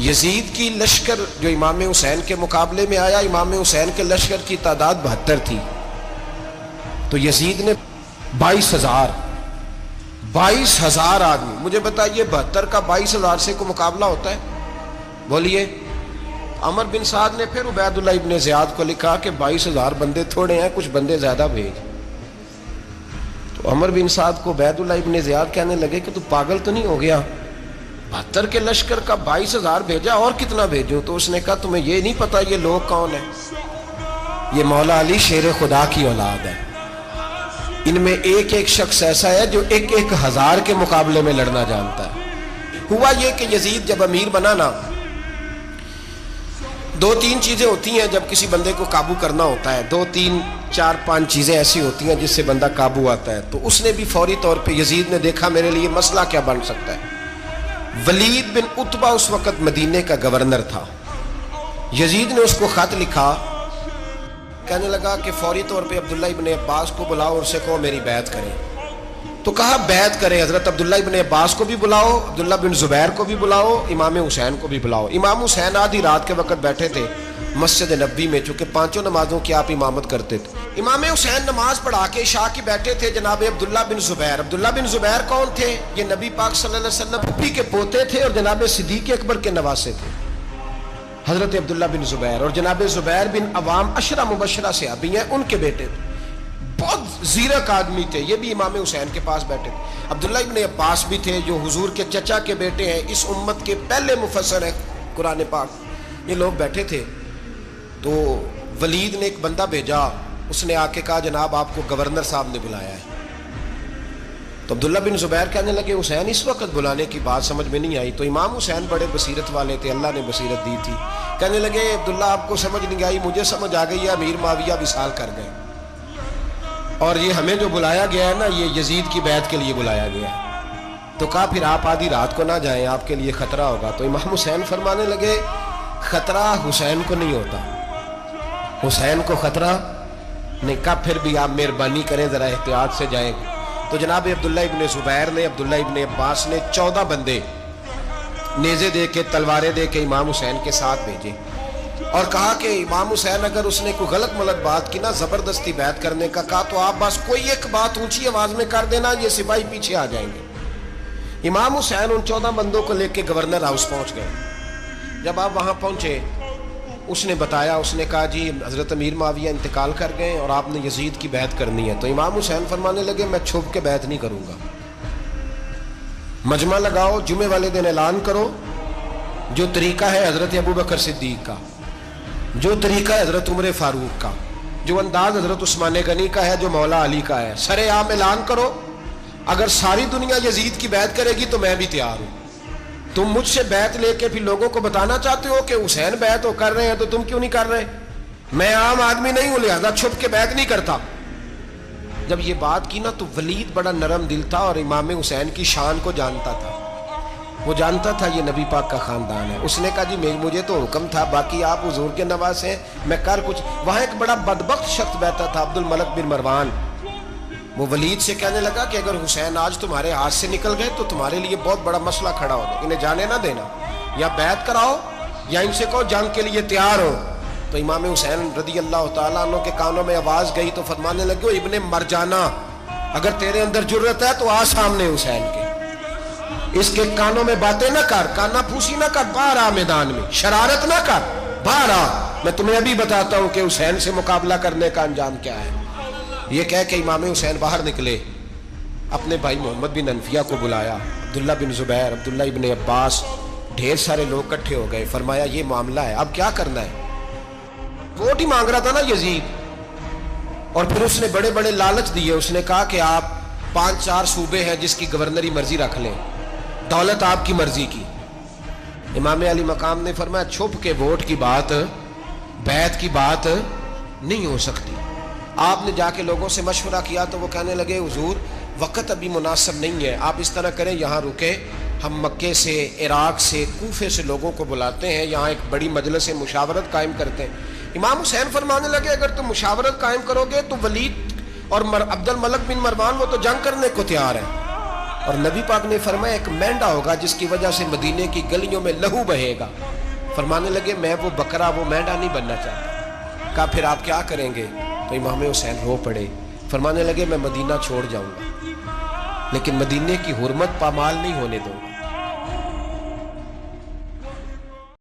یزید کی لشکر جو امام حسین کے مقابلے میں آیا، امام حسین کے لشکر کی تعداد 72 تھی، تو یزید نے 22,000 آدمی، مجھے بتائیے 72 کا 22,000 سے کوئی مقابلہ ہوتا ہے؟ بولیے۔ عمر بن سعد نے پھر عبید اللہ ابن زیاد کو لکھا کہ 22,000 بندے تھوڑے ہیں، کچھ بندے زیادہ بھیج۔ تو عمر بن سعد کو عبید اللہ ابن زیاد کہنے لگے کہ تو پاگل تو نہیں ہو گیا، 72 کے لشکر کا 22,000 بھیجا، اور کتنا بھیجوں؟ تو اس نے کہا تمہیں یہ نہیں پتا یہ لوگ کون ہیں؟ یہ مولا علی شیر خدا کی اولاد ہے، ان میں ایک ایک شخص ایسا ہے جو 1,000 کے مقابلے میں لڑنا جانتا ہے۔ ہوا یہ کہ یزید جب امیر بنا نا، 2-3 چیزیں ہوتی ہیں جب کسی بندے کو قابو کرنا ہوتا ہے، 2-3-4-5 چیزیں ایسی ہوتی ہیں جس سے بندہ قابو آتا ہے۔ تو اس نے بھی فوری طور پہ، یزید نے دیکھا میرے لیے مسئلہ کیا بن سکتا ہے۔ ولید بن عتبہ اس وقت مدینے کا گورنر تھا، یزید نے اس کو خط لکھا، کہنے لگا کہ فوری طور پہ عبداللہ ابن عباس کو بلاؤ اور اسے کہو میری بیعت کریں۔ تو کہا بیعت کریں، حضرت عبداللہ ابن عباس کو بھی بلاؤ، عبداللہ بن زبیر کو بھی بلاؤ، امام حسین کو بھی بلاؤ۔ امام حسین آدھی رات کے وقت بیٹھے تھے مسجد نبوی میں، چونکہ 5 نمازوں کی آپ امامت کرتے تھے۔ امام حسین نماز پڑھا کے عشاء کی بیٹھے تھے، جناب عبداللہ بن زبیر۔ عبداللہ بن زبیر کون تھے؟ یہ نبی پاک صلی اللہ علیہ وسلم پھپھی کے پوتے تھے اور جناب صدیق اکبر کے نواسے تھے، حضرت عبداللہ بن زبیر، اور جناب زبیر بن عوام 10 مبشرہ صحابی ہیں، ان کے بیٹے تھے، بہت زیرک آدمی تھے، یہ بھی امام حسین کے پاس بیٹھے تھے۔ عبداللہ ابن عباس بھی تھے جو حضور کے چچا کے بیٹے ہیں، اس امت کے پہلے مفسر ہیں قرآن پاک، یہ لوگ بیٹھے تھے۔ تو ولید نے ایک بندہ بھیجا، اس نے آ کے کہا جناب آپ کو گورنر صاحب نے بلایا ہے۔ تو عبداللہ بن زبیر کہنے لگے حسین اس وقت بلانے کی بات سمجھ میں نہیں آئی۔ تو امام حسین بڑے بصیرت والے تھے، اللہ نے بصیرت دی تھی، کہنے لگے عبداللہ آپ کو سمجھ نہیں آئی، مجھے سمجھ آ گئی ہے، امیر معاویہ وصال کر گئے، اور یہ ہمیں جو بلایا گیا ہے نا، یہ یزید کی بیعت کے لیے بلایا گیا ہے۔ تو کہا پھر آپ آدھی رات کو نہ جائیں، آپ کے لیے خطرہ ہوگا۔ تو امام حسین فرمانے لگے خطرہ حسین کو نہیں ہوتا، حسین کو خطرہ نہیں، کہا پھر بھی آپ مہربانی کریں ذرا احتیاط سے جائیں۔ تو جناب عبداللہ ابن زبیر نے، عبداللہ ابن عباس نے 14 بندے نیزے دے کے، تلواریں دے کے امام حسین کے ساتھ بھیجے، اور کہا کہ امام حسین اگر اس نے کوئی غلط ملت بات کی نا، زبردستی بیعت کرنے کا کہا، تو آپ بس کوئی ایک بات اونچی آواز میں کر دینا، یہ سپاہی پیچھے آ جائیں گے۔ امام حسین ان 14 بندوں کو لے کے گورنر ہاؤس پہنچ گئے۔ جب آپ وہاں پہنچے، اس نے بتایا، اس نے کہا جی حضرت امیر معاویہ انتقال کر گئے اور آپ نے یزید کی بیعت کرنی ہے۔ تو امام حسین فرمانے لگے میں چھپ کے بیعت نہیں کروں گا، مجمع لگاؤ، جمعے والے دن اعلان کرو، جو طریقہ ہے حضرت ابوبکر صدیق کا، جو طریقہ ہے حضرت عمر فاروق کا، جو انداز حضرت عثمان غنی کا ہے، جو مولا علی کا ہے، سر عام اعلان کرو، اگر ساری دنیا یزید کی بیعت کرے گی تو میں بھی تیار ہوں۔ تم مجھ سے بیعت لے کے پھر لوگوں کو بتانا چاہتے ہو کہ حسین بیعت ہو کر رہے ہیں، تو تم کیوں نہیں کر رہے؟ میں عام آدمی نہیں ہوں، لہذا چھپ کے بیعت نہیں کرتا۔ جب یہ بات کی نا، تو ولید بڑا نرم دل تھا اور امام حسین کی شان کو جانتا تھا، وہ جانتا تھا یہ نبی پاک کا خاندان ہے۔ اس نے کہا جی مجھے تو حکم تھا، باقی آپ حضور کے نواز ہیں، میں کر کچھ۔ وہاں ایک بڑا بدبخت شخص بیٹھا تھا، عبد الملک بن مروان، وہ ولید سے کہنے لگا کہ اگر حسین آج تمہارے ہاتھ سے نکل گئے تو تمہارے لیے بہت بڑا مسئلہ کھڑا ہوگا، انہیں جانے نہ دینا، یا بیعت کراؤ یا ان سے کہو جنگ کے لیے تیار ہو۔ تو امام حسین رضی اللہ تعالیٰ عنہ کے کانوں میں آواز گئی تو فرمانے لگے ابن مرجانہ، اگر تیرے اندر جرت ہے تو آ سامنے حسین کے، اس کے کانوں میں باتیں نہ کر، کانا پھوسی نہ کر، باہر آ میدان میں، شرارت نہ کر، باہر آ، میں تمہیں ابھی بتاتا ہوں کہ حسین سے مقابلہ کرنے کا انجام کیا ہے۔ یہ کہہ کہ امام حسین باہر نکلے، اپنے بھائی محمد بن انفیہ کو بلایا، عبداللہ بن زبیر، عبداللہ ابن عباس، ڈھیر سارے لوگ اکٹھے ہو گئے، فرمایا یہ معاملہ ہے، اب کیا کرنا ہے؟ ووٹ ہی مانگ رہا تھا نا یزید، اور پھر اس نے بڑے بڑے لالچ دیے، اس نے کہا کہ آپ 5-4 صوبے ہیں جس کی گورنری مرضی رکھ لیں، دولت آپ کی مرضی کی۔ امام علی مقام نے فرمایا چھپ کے ووٹ کی بات، بیعت کی بات نہیں ہو سکتی۔ آپ نے جا کے لوگوں سے مشورہ کیا تو وہ کہنے لگے حضور وقت ابھی مناسب نہیں ہے، آپ اس طرح کریں یہاں رکے، ہم مکے سے، عراق سے، کوفے سے لوگوں کو بلاتے ہیں، یہاں ایک بڑی مجلس مشاورت قائم کرتے ہیں۔ امام حسین فرمانے لگے اگر تم مشاورت قائم کرو گے تو ولید اور عبد الملک بن مروان وہ تو جنگ کرنے کو تیار ہیں، اور نبی پاک نے فرمایا ایک مینڈا ہوگا جس کی وجہ سے مدینے کی گلیوں میں لہو بہے گا. فرمانے لگے میں وہ بکرا وہ مینڈا نہیں بننا چاہتا. کہا پھر آپ کیا کریں گے؟ تو امام حسین رو پڑے. فرمانے لگے میں مدینہ چھوڑ جاؤں گا لیکن مدینے کی حرمت پامال نہیں ہونے دوں گا.